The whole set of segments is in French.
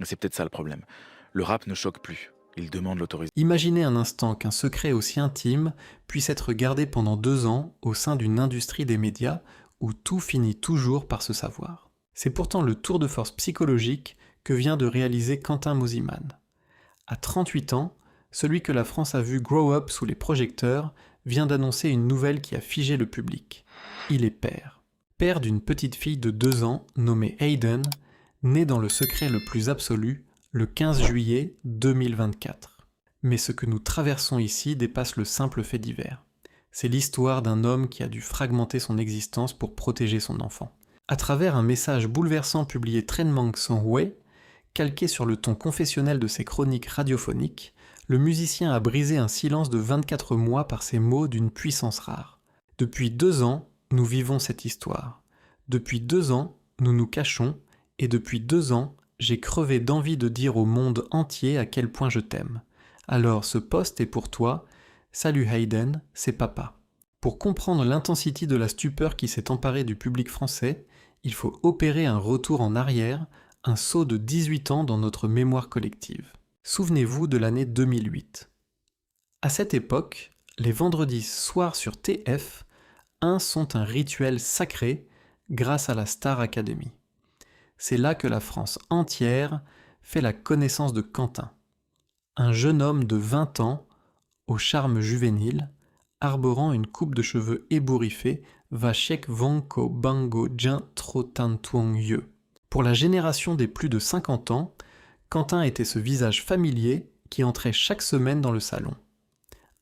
C'est peut-être ça le problème. Le rap ne choque plus. Il demande l'autorisation. Imaginez un instant qu'un secret aussi intime puisse être gardé pendant 2 ans au sein d'une industrie des médias où tout finit toujours par se savoir. C'est pourtant le tour de force psychologique que vient de réaliser Quentin Mosimann. À 38 ans, celui que la France a vu grow up sous les projecteurs vient d'annoncer une nouvelle qui a figé le public. Il est père. Père d'une petite fille de 2 ans nommée Hayden, née dans le secret le plus absolu le 15 juillet 2024. Mais ce que nous traversons ici dépasse le simple fait divers. C'est l'histoire d'un homme qui a dû fragmenter son existence pour protéger son enfant. À travers un message bouleversant publié Trenmang Songwei, calqué sur le ton confessionnel de ses chroniques radiophoniques, le musicien a brisé un silence de 24 mois par ses mots d'une puissance rare. Depuis 2 ans, nous vivons cette histoire. Depuis 2 ans, nous nous cachons, et depuis 2 ans, j'ai crevé d'envie de dire au monde entier à quel point je t'aime. Alors ce post est pour toi. Salut Hayden, c'est papa. Pour comprendre l'intensité de la stupeur qui s'est emparée du public français, il faut opérer un retour en arrière, un saut de 18 ans dans notre mémoire collective. Souvenez-vous de l'année 2008. À cette époque, les vendredis soirs sur TF1 sont un rituel sacré grâce à la Star Academy. C'est là que la France entière fait la connaissance de Quentin, un jeune homme de 20 ans, au charme juvénile, arborant une coupe de cheveux ébouriffée, Vachek Vonko Bango Jin Trotantuong Ye. Pour la génération des plus de 50 ans, Quentin était ce visage familier qui entrait chaque semaine dans le salon.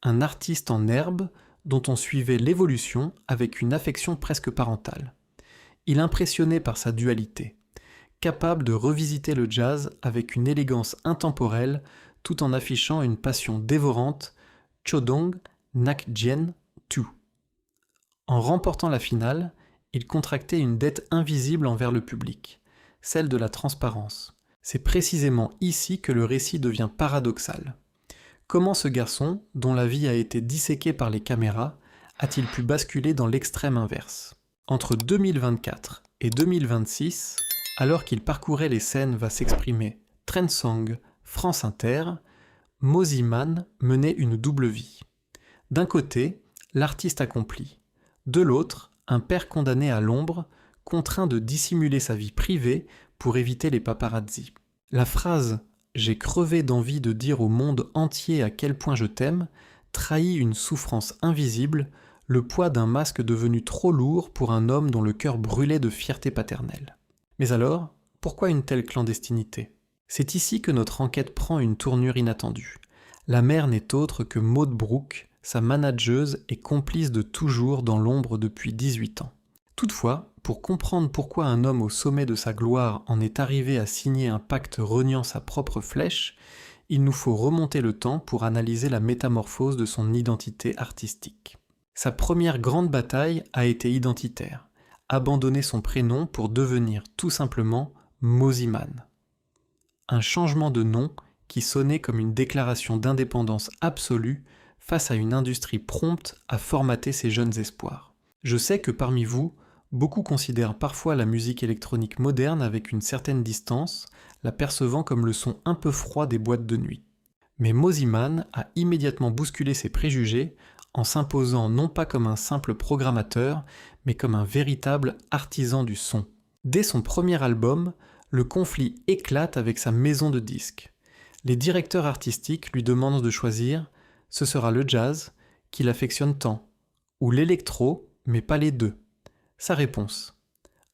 Un artiste en herbe dont on suivait l'évolution avec une affection presque parentale. Il impressionnait par sa dualité, capable de revisiter le jazz avec une élégance intemporelle tout en affichant une passion dévorante, Chodong Nakjien Tu. En remportant la finale, il contractait une dette invisible envers le public, celle de la transparence. C'est précisément ici que le récit devient paradoxal. Comment ce garçon, dont la vie a été disséquée par les caméras, a-t-il pu basculer dans l'extrême inverse ? Entre 2024 et 2026, alors qu'il parcourait les scènes va s'exprimer Trensong, France Inter, Mosimann menait une double vie. D'un côté, l'artiste accompli. De l'autre, un père condamné à l'ombre, contraint de dissimuler sa vie privée pour éviter les paparazzis. La phrase « J'ai crevé d'envie de dire au monde entier à quel point je t'aime » trahit une souffrance invisible, le poids d'un masque devenu trop lourd pour un homme dont le cœur brûlait de fierté paternelle. Mais alors, pourquoi une telle clandestinité ? C'est ici que notre enquête prend une tournure inattendue. La mère n'est autre que Maud Brooke, sa manageuse et complice de toujours dans l'ombre depuis 18 ans. Toutefois, pour comprendre pourquoi un homme au sommet de sa gloire en est arrivé à signer un pacte reniant sa propre flèche, il nous faut remonter le temps pour analyser la métamorphose de son identité artistique. Sa première grande bataille a été identitaire, abandonner son prénom pour devenir tout simplement Mosimann. Un changement de nom qui sonnait comme une déclaration d'indépendance absolue face à une industrie prompte à formater ses jeunes espoirs. Je sais que parmi vous, beaucoup considèrent parfois la musique électronique moderne avec une certaine distance, la percevant comme le son un peu froid des boîtes de nuit. Mais Mosimann a immédiatement bousculé ses préjugés en s'imposant non pas comme un simple programmateur, mais comme un véritable artisan du son. Dès son premier album, le conflit éclate avec sa maison de disques. Les directeurs artistiques lui demandent de choisir « ce sera le jazz, qu'il affectionne tant, ou l'électro, mais pas les deux ». Sa réponse :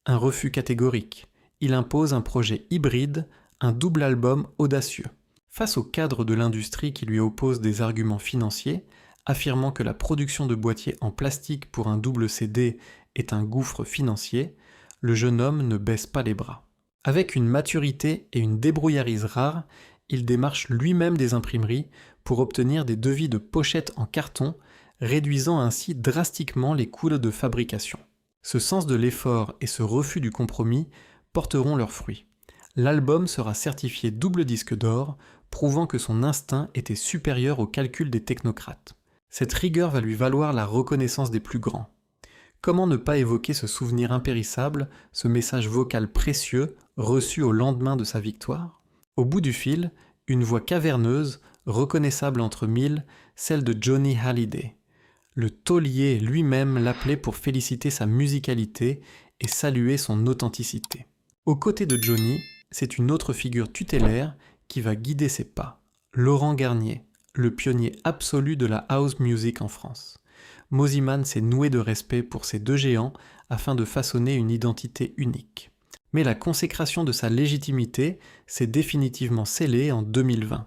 un refus catégorique. Il impose un projet hybride, un double album audacieux. Face au cadre de l'industrie qui lui oppose des arguments financiers, affirmant que la production de boîtiers en plastique pour un double CD est un gouffre financier, le jeune homme ne baisse pas les bras. Avec une maturité et une débrouillardise rares, il démarche lui-même des imprimeries pour obtenir des devis de pochettes en carton, réduisant ainsi drastiquement les coûts de fabrication. Ce sens de l'effort et ce refus du compromis porteront leurs fruits. L'album sera certifié double disque d'or, prouvant que son instinct était supérieur au calcul des technocrates. Cette rigueur va lui valoir la reconnaissance des plus grands. Comment ne pas évoquer ce souvenir impérissable, ce message vocal précieux reçu au lendemain de sa victoire ? Au bout du fil, une voix caverneuse, reconnaissable entre mille, celle de Johnny Hallyday. Le taulier lui-même l'appelait pour féliciter sa musicalité et saluer son authenticité. Aux côtés de Johnny, c'est une autre figure tutélaire qui va guider ses pas. Laurent Garnier, le pionnier absolu de la house music en France. Mosimann s'est noué de respect pour ces deux géants afin de façonner une identité unique. Mais la consécration de sa légitimité s'est définitivement scellée en 2020.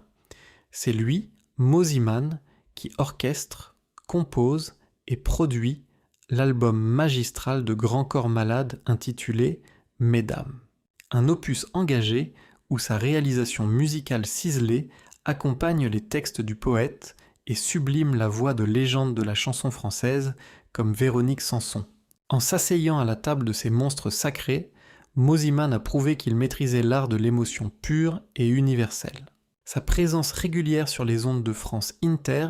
C'est lui, Mosimann, qui orchestre, compose et produit l'album magistral de Grand Corps Malade intitulé « Mesdames ». Un opus engagé où sa réalisation musicale ciselée accompagne les textes du poète et sublime la voix de légendes de la chanson française comme Véronique Sanson. En s'asseyant à la table de ces monstres sacrés, Mosimann a prouvé qu'il maîtrisait l'art de l'émotion pure et universelle. Sa présence régulière sur les ondes de France Inter,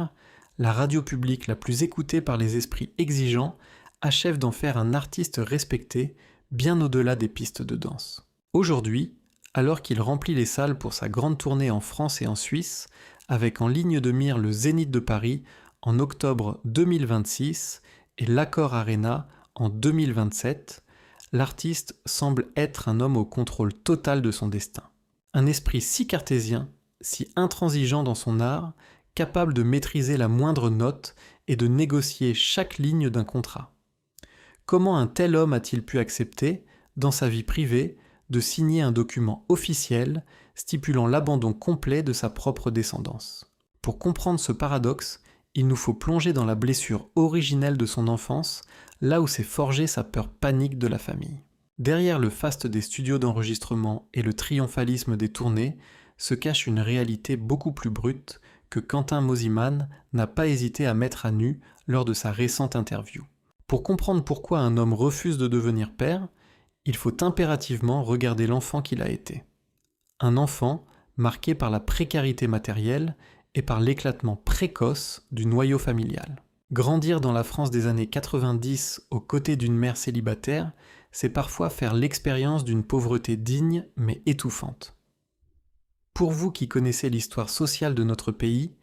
la radio publique la plus écoutée par les esprits exigeants, achève d'en faire un artiste respecté, bien au-delà des pistes de danse. Aujourd'hui, alors qu'il remplit les salles pour sa grande tournée en France et en Suisse, avec en ligne de mire le Zénith de Paris en octobre 2026 et l'Accor Arena en 2027, l'artiste semble être un homme au contrôle total de son destin. Un esprit si cartésien, si intransigeant dans son art, capable de maîtriser la moindre note et de négocier chaque ligne d'un contrat. Comment un tel homme a-t-il pu accepter, dans sa vie privée, de signer un document officiel stipulant l'abandon complet de sa propre descendance? Pour comprendre ce paradoxe, il nous faut plonger dans la blessure originelle de son enfance, là où s'est forgée sa peur panique de la famille. Derrière le faste des studios d'enregistrement et le triomphalisme des tournées, se cache une réalité beaucoup plus brute que Quentin Mosimann n'a pas hésité à mettre à nu lors de sa récente interview. Pour comprendre pourquoi un homme refuse de devenir père, il faut impérativement regarder l'enfant qu'il a été. Un enfant marqué par la précarité matérielle et par l'éclatement précoce du noyau familial. Grandir dans la France des années 90 aux côtés d'une mère célibataire, c'est parfois faire l'expérience d'une pauvreté digne mais étouffante. Pour vous qui connaissez l'histoire sociale de notre pays,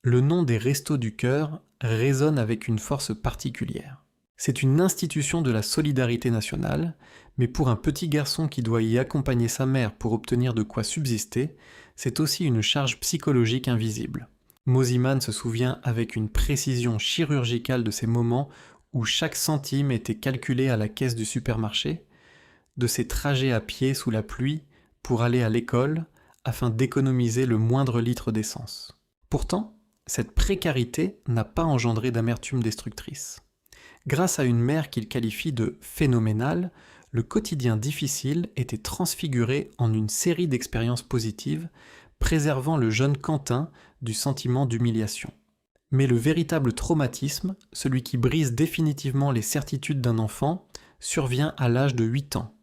le nom des Restos du Cœur résonne avec une force particulière. C'est une institution de la solidarité nationale, mais pour un petit garçon qui doit y accompagner sa mère pour obtenir de quoi subsister, c'est aussi une charge psychologique invisible. Mosimann se souvient avec une précision chirurgicale de ces moments où chaque centime était calculé à la caisse du supermarché, de ces trajets à pied sous la pluie pour aller à l'école afin d'économiser le moindre litre d'essence. Pourtant, cette précarité n'a pas engendré d'amertume destructrice. Grâce à une mère qu'il qualifie de « phénoménale », le quotidien difficile était transfiguré en une série d'expériences positives, préservant le jeune Quentin du sentiment d'humiliation. Mais le véritable traumatisme, celui qui brise définitivement les certitudes d'un enfant, survient à l'âge de 8 ans.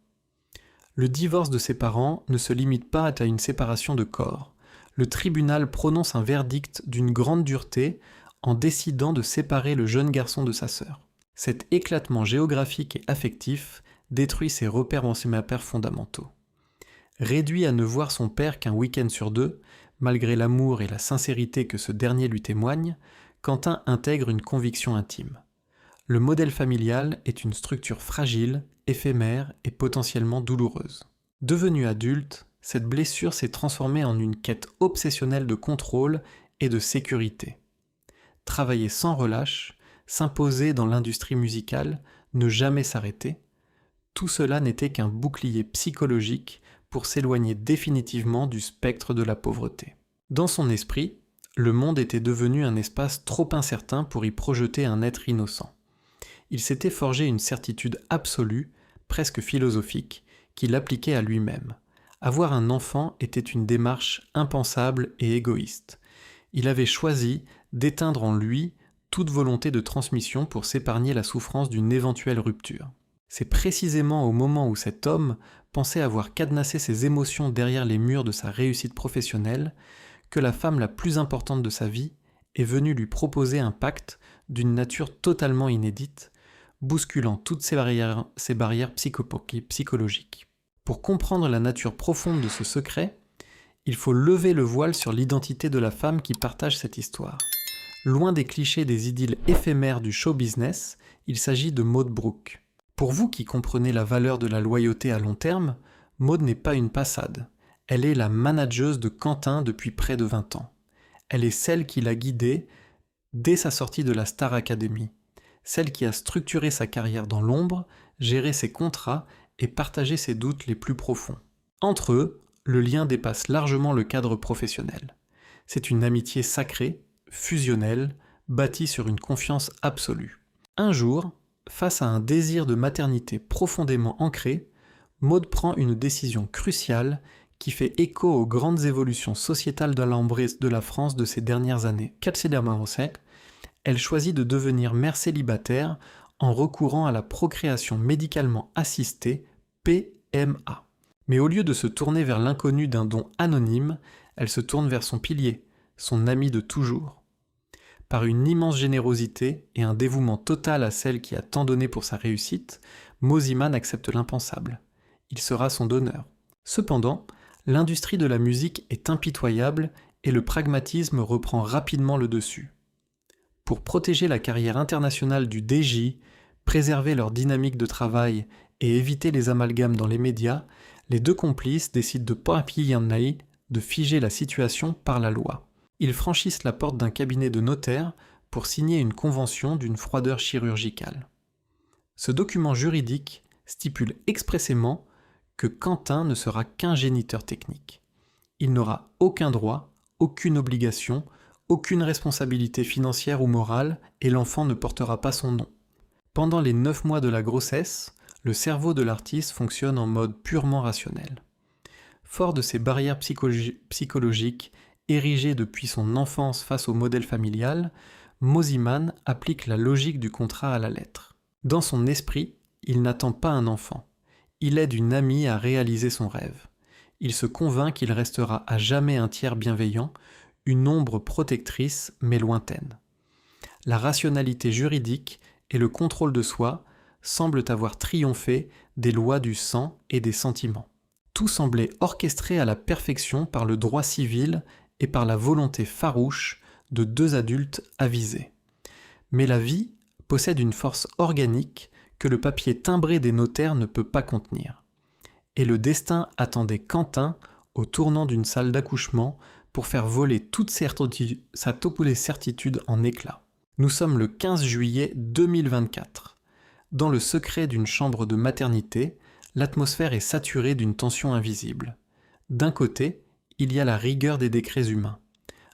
Le divorce de ses parents ne se limite pas à une séparation de corps. Le tribunal prononce un verdict d'une grande dureté en décidant de séparer le jeune garçon de sa sœur. Cet éclatement géographique et affectif détruit ses repères fondamentaux. Réduit à ne voir son père qu'un week-end sur 2, malgré l'amour et la sincérité que ce dernier lui témoigne, Quentin intègre une conviction intime. Le modèle familial est une structure fragile, éphémère et potentiellement douloureuse. Devenu adulte, cette blessure s'est transformée en une quête obsessionnelle de contrôle et de sécurité. Travailler sans relâche, s'imposer dans l'industrie musicale, ne jamais s'arrêter, tout cela n'était qu'un bouclier psychologique pour s'éloigner définitivement du spectre de la pauvreté. Dans son esprit, le monde était devenu un espace trop incertain pour y projeter un être innocent. Il s'était forgé une certitude absolue, presque philosophique, qu'il appliquait à lui-même. Avoir un enfant était une démarche impensable et égoïste. Il avait choisi d'éteindre en lui toute volonté de transmission pour s'épargner la souffrance d'une éventuelle rupture. C'est précisément au moment où cet homme pensait avoir cadenassé ses émotions derrière les murs de sa réussite professionnelle que la femme la plus importante de sa vie est venue lui proposer un pacte d'une nature totalement inédite, bousculant toutes ces barrières psychologiques. Pour comprendre la nature profonde de ce secret, Il faut lever le voile sur l'identité de la femme qui partage cette histoire. Loin des clichés des idylles éphémères du show business, il s'agit de Maud Brooke. Pour vous qui comprenez la valeur de la loyauté à long terme, Maud n'est pas une passade. Elle est la manageuse de Quentin depuis près de 20 ans. Elle est celle qui l'a guidé dès sa sortie de la Star Academy. Celle qui a structuré sa carrière dans l'ombre, géré ses contrats et partagé ses doutes les plus profonds. Entre eux, le lien dépasse largement le cadre professionnel. C'est une amitié sacrée, fusionnelle, bâtie sur une confiance absolue. Un jour, face à un désir de maternité profondément ancré, Maud prend une décision cruciale qui fait écho aux grandes évolutions sociétales de la France de ces dernières années. Elle choisit de devenir mère célibataire en recourant à la procréation médicalement assistée, PMA. Mais au lieu de se tourner vers l'inconnu d'un don anonyme, elle se tourne vers son pilier, son ami de toujours. Par une immense générosité et un dévouement total à celle qui a tant donné pour sa réussite, Mosimann accepte l'impensable. Il sera son donneur. Cependant, l'industrie de la musique est impitoyable et le pragmatisme reprend rapidement le dessus. Pour protéger la carrière internationale du DJ, préserver leur dynamique de travail et éviter les amalgames dans les médias, les deux complices décident de papillonner, de figer la situation par la loi. Ils franchissent la porte d'un cabinet de notaire pour signer une convention d'une froideur chirurgicale. Ce document juridique stipule expressément que Quentin ne sera qu'un géniteur technique. Il n'aura aucun droit, aucune obligation, aucune responsabilité financière ou morale et l'enfant ne portera pas son nom. Pendant les 9 mois de la grossesse, le cerveau de l'artiste fonctionne en mode purement rationnel. Fort de ses barrières psychologiques érigées depuis son enfance face au modèle familial, Mosimann applique la logique du contrat à la lettre. Dans son esprit, il n'attend pas un enfant. Il aide une amie à réaliser son rêve. Il se convainc qu'il restera à jamais un tiers bienveillant, une ombre protectrice mais lointaine. La rationalité juridique et le contrôle de soi semblent avoir triomphé des lois du sang et des sentiments. Tout semblait orchestré à la perfection par le droit civil et par la volonté farouche de deux adultes avisés. Mais la vie possède une force organique que le papier timbré des notaires ne peut pas contenir. Et le destin attendait Quentin au tournant d'une salle d'accouchement pour faire voler toute sa certitude en éclats. Nous sommes le 15 juillet 2024. Dans le secret d'une chambre de maternité, l'atmosphère est saturée d'une tension invisible. D'un côté, il y a la rigueur des décrets humains.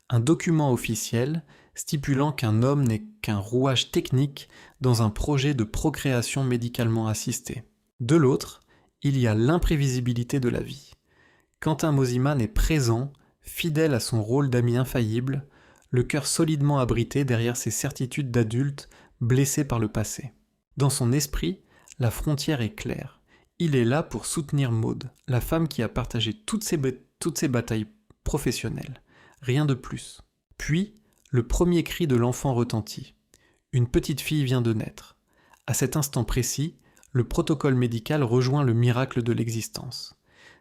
Un document officiel stipulant qu'un homme n'est qu'un rouage technique dans un projet de procréation médicalement assistée. De l'autre, il y a l'imprévisibilité de la vie. Quentin Mosimann est présent, fidèle à son rôle d'ami infaillible, le cœur solidement abrité derrière ses certitudes d'adulte blessé par le passé. Dans son esprit, la frontière est claire. Il est là pour soutenir Maud, la femme qui a partagé toutes ses batailles professionnelles. Rien de plus. Puis, le premier cri de l'enfant retentit. Une petite fille vient de naître. À cet instant précis, le protocole médical rejoint le miracle de l'existence.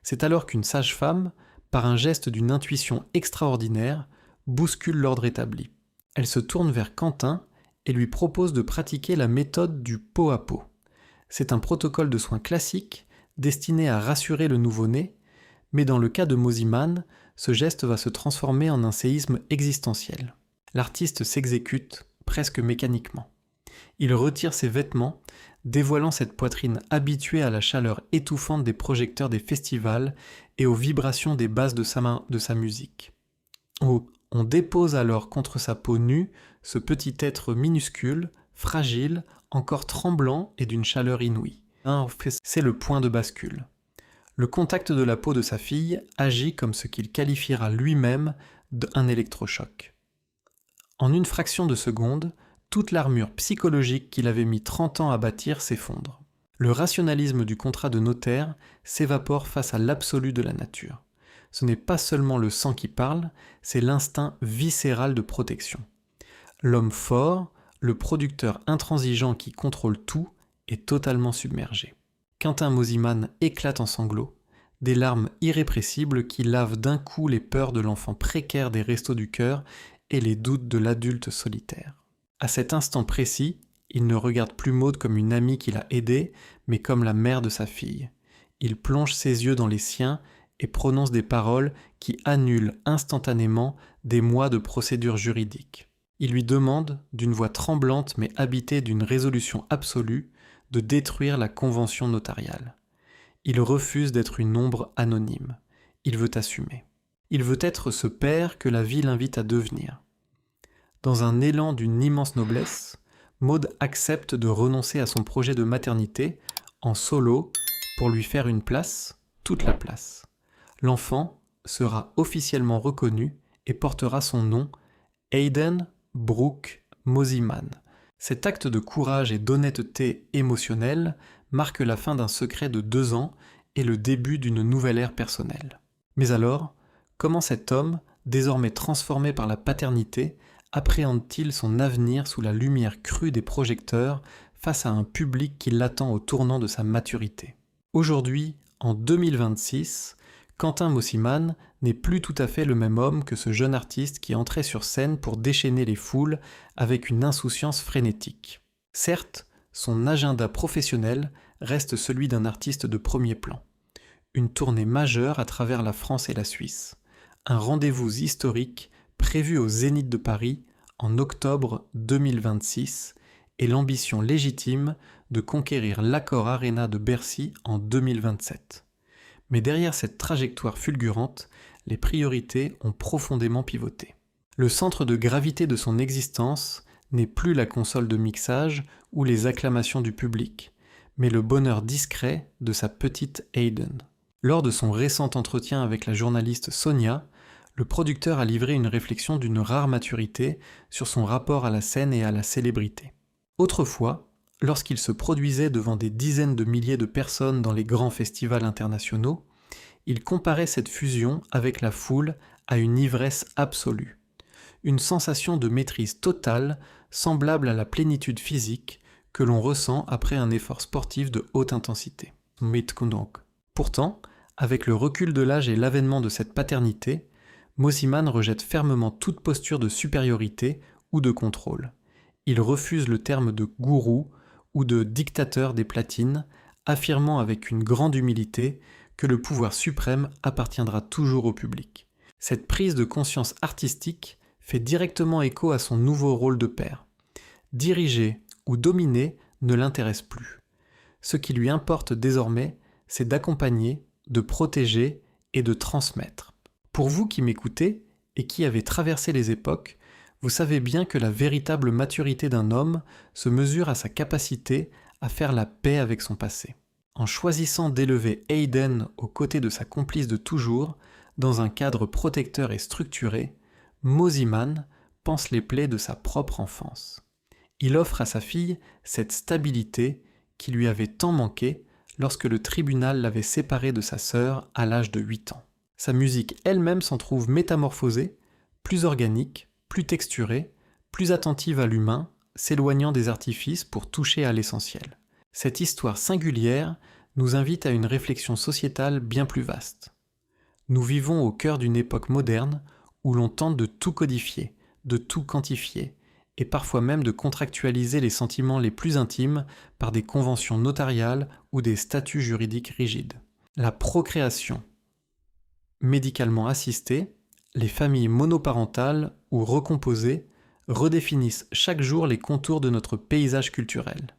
C'est alors qu'une sage-femme, par un geste d'une intuition extraordinaire, bouscule l'ordre établi. Elle se tourne vers Quentin et lui propose de pratiquer la méthode du pot à pot. C'est un protocole de soins classique destiné à rassurer le nouveau-né, mais dans le cas de Mosimann, ce geste va se transformer en un séisme existentiel. L'artiste s'exécute presque mécaniquement. Il retire ses vêtements, dévoilant cette poitrine habituée à la chaleur étouffante des projecteurs des festivals et aux vibrations des basses de sa musique. On dépose alors contre sa peau nue ce petit être minuscule, fragile, encore tremblant et d'une chaleur inouïe. C'est le point de bascule. Le contact de la peau de sa fille agit comme ce qu'il qualifiera lui-même d'un électrochoc. En une fraction de seconde, toute l'armure psychologique qu'il avait mis 30 ans à bâtir s'effondre. Le rationalisme du contrat de notaire s'évapore face à l'absolu de la nature. Ce n'est pas seulement le sang qui parle, c'est l'instinct viscéral de protection. L'homme fort, le producteur intransigeant qui contrôle tout, est totalement submergé. Quentin Mosimann éclate en sanglots, des larmes irrépressibles qui lavent d'un coup les peurs de l'enfant précaire des restos du cœur et les doutes de l'adulte solitaire. À cet instant précis, il ne regarde plus Maud comme une amie qui l'a aidée, mais comme la mère de sa fille. Il plonge ses yeux dans les siens et prononce des paroles qui annulent instantanément des mois de procédure juridique. Il lui demande, d'une voix tremblante mais habitée d'une résolution absolue, de détruire la convention notariale. Il refuse d'être une ombre anonyme. Il veut assumer. Il veut être ce père que la vie l'invite à devenir. Dans un élan d'une immense noblesse, Maud accepte de renoncer à son projet de maternité en solo pour lui faire une place, toute la place. L'enfant sera officiellement reconnu et portera son nom, Hayden Brooke Mosimann. Cet acte de courage et d'honnêteté émotionnelle marque la fin d'un secret de 2 ans et le début d'une nouvelle ère personnelle. Mais alors, comment cet homme, désormais transformé par la paternité, appréhende-t-il son avenir sous la lumière crue des projecteurs face à un public qui l'attend au tournant de sa maturité? Aujourd'hui, en 2026, Quentin Mosimann n'est plus tout à fait le même homme que ce jeune artiste qui entrait sur scène pour déchaîner les foules avec une insouciance frénétique. Certes, son agenda professionnel reste celui d'un artiste de premier plan. Une tournée majeure à travers la France et la Suisse. Un rendez-vous historique prévu au Zénith de Paris en octobre 2026 et l'ambition légitime de conquérir l'Accor Arena de Bercy en 2027. Mais derrière cette trajectoire fulgurante, les priorités ont profondément pivoté. Le centre de gravité de son existence n'est plus la console de mixage ou les acclamations du public, mais le bonheur discret de sa petite Hayden. Lors de son récent entretien avec la journaliste Sonia, le producteur a livré une réflexion d'une rare maturité sur son rapport à la scène et à la célébrité. Autrefois, lorsqu'il se produisait devant des dizaines de milliers de personnes dans les grands festivals internationaux, il comparait cette fusion avec la foule à une ivresse absolue. Une sensation de maîtrise totale semblable à la plénitude physique que l'on ressent après un effort sportif de haute intensité. Pourtant, avec le recul de l'âge et l'avènement de cette paternité, Mosimann rejette fermement toute posture de supériorité ou de contrôle. Il refuse le terme de gourou ou de dictateur des platines, affirmant avec une grande humilité que le pouvoir suprême appartiendra toujours au public. Cette prise de conscience artistique fait directement écho à son nouveau rôle de père. Diriger ou dominer ne l'intéresse plus. Ce qui lui importe désormais, c'est d'accompagner, de protéger et de transmettre. Pour vous qui m'écoutez et qui avez traversé les époques, vous savez bien que la véritable maturité d'un homme se mesure à sa capacité à faire la paix avec son passé. En choisissant d'élever Hayden aux côtés de sa complice de toujours, dans un cadre protecteur et structuré, Mosimann panse les plaies de sa propre enfance. Il offre à sa fille cette stabilité qui lui avait tant manqué lorsque le tribunal l'avait séparé de sa sœur à l'âge de 8 ans. Sa musique elle-même s'en trouve métamorphosée, plus organique, plus texturée, plus attentive à l'humain, s'éloignant des artifices pour toucher à l'essentiel. Cette histoire singulière nous invite à une réflexion sociétale bien plus vaste. Nous vivons au cœur d'une époque moderne où l'on tente de tout codifier, de tout quantifier, et parfois même de contractualiser les sentiments les plus intimes par des conventions notariales ou des statuts juridiques rigides. La procréation médicalement assistée, les familles monoparentales ou recomposées redéfinissent chaque jour les contours de notre paysage culturel.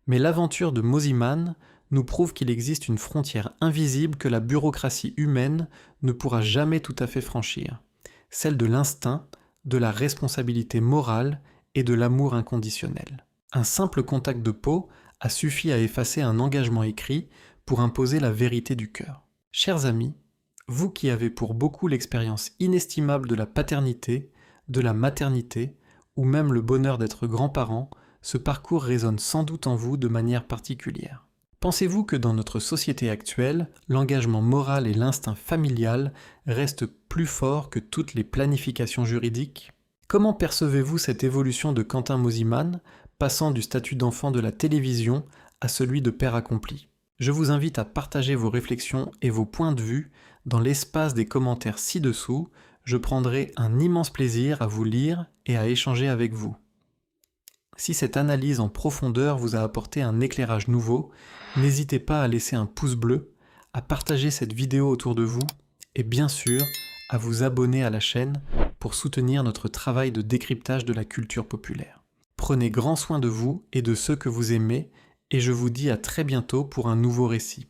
Mais l'aventure de Mosimann nous prouve qu'il existe une frontière invisible que la bureaucratie humaine ne pourra jamais tout à fait franchir, celle de l'instinct, de la responsabilité morale et de l'amour inconditionnel. Un simple contact de peau a suffi à effacer un engagement écrit pour imposer la vérité du cœur. Chers amis, vous qui avez pour beaucoup l'expérience inestimable de la paternité, de la maternité, ou même le bonheur d'être grands-parents, ce parcours résonne sans doute en vous de manière particulière. Pensez-vous que dans notre société actuelle, l'engagement moral et l'instinct familial restent plus forts que toutes les planifications juridiques ? Comment percevez-vous cette évolution de Quentin Mosimann, passant du statut d'enfant de la télévision à celui de père accompli ? Je vous invite à partager vos réflexions et vos points de vue dans l'espace des commentaires ci-dessous. Je prendrai un immense plaisir à vous lire et à échanger avec vous. Si cette analyse en profondeur vous a apporté un éclairage nouveau, n'hésitez pas à laisser un pouce bleu, à partager cette vidéo autour de vous et bien sûr à vous abonner à la chaîne pour soutenir notre travail de décryptage de la culture populaire. Prenez grand soin de vous et de ceux que vous aimez et je vous dis à très bientôt pour un nouveau récit.